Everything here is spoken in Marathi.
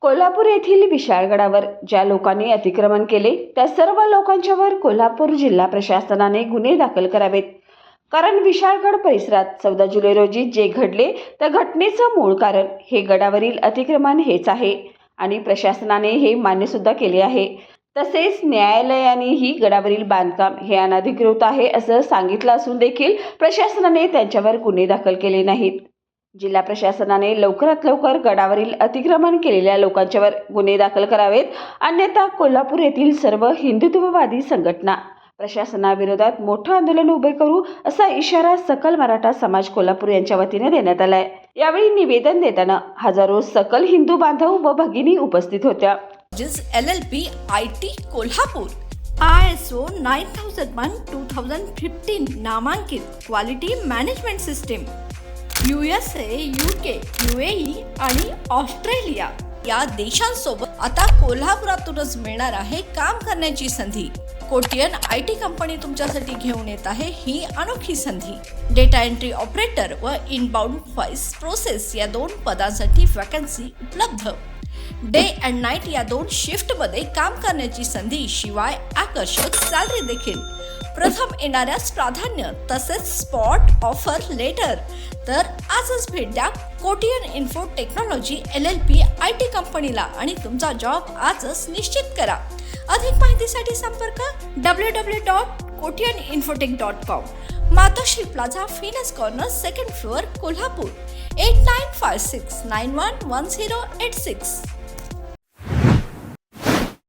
कोल्हापूर येथील विशाळगडावर ज्या लोकांनी अतिक्रमण केले त्या सर्व लोकांच्यावर कोल्हापूर जिल्हा प्रशासनाने गुन्हे दाखल करावेत. कारण विशाळगड परिसरात 14 जुलै रोजी जे घडले त्या घटनेचं मूळ कारण हे गडावरील अतिक्रमण हेच आहे आणि प्रशासनाने हे मान्य सुद्धा केले आहे. तसेच न्यायालयानेही गडावरील बांधकाम हे अनधिकृत आहे असं सांगितलं असून देखील प्रशासनाने त्यांच्यावर गुन्हे दाखल केले नाहीत. जिल्हा प्रशासनाने लवकरात लवकर गडावरील अतिक्रमण केलेल्या लोकांच्यावर गुन्हे दाखल करावेत, अन्यथा कोल्हापूर येथील सर्व हिंदुत्ववादी संघटना प्रशासनाविरोधात मोठं आंदोलन उभे करू असा इशारा सकल मराठा समाज कोल्हापूर यांच्या वतीने देण्यात आलाय. यावेळी निवेदन देताना हजारो सकल हिंदू बांधव व भगिनी उपस्थित होत्या. LLP IT कोल्हापूर ISO 9001:2015 नामांकित quality management system USA, UK, UAE आणि ऑस्ट्रेलिया या देशांसोबत आता कोल्हापुरातूनच मिळणार आहे काम करण्याची संधी. कोटियन IT कंपनी तुमच्यासाठी घेऊन येत आहे ही अनोखी संधी. डेटा एंट्री ऑपरेटर व इनबाउंड व्हॉइस प्रोसेस या 2 पदांसाठी वॅकन्सी उपलब्ध. डे अँड नाईट या 2 शिफ्टमध्ये काम करण्याची संधी, शिवाय आकर्षक सॅलरी देखील. प्रथम येणाऱ्यास प्राधान्य तसेच स्पॉट ऑफर लेटर. तर आजच भेट द्या Kotian info technology LLP IT कंपनीला आणि तुमचा जॉब आजच निश्चित करा. अधिक माहितीसाठी संपर्क www.kotiyaninfotech.com. मातोश्री प्लाझा, फिनस कॉर्नर, 2nd फ्लोअर, कोल्हापूर. 8956911086.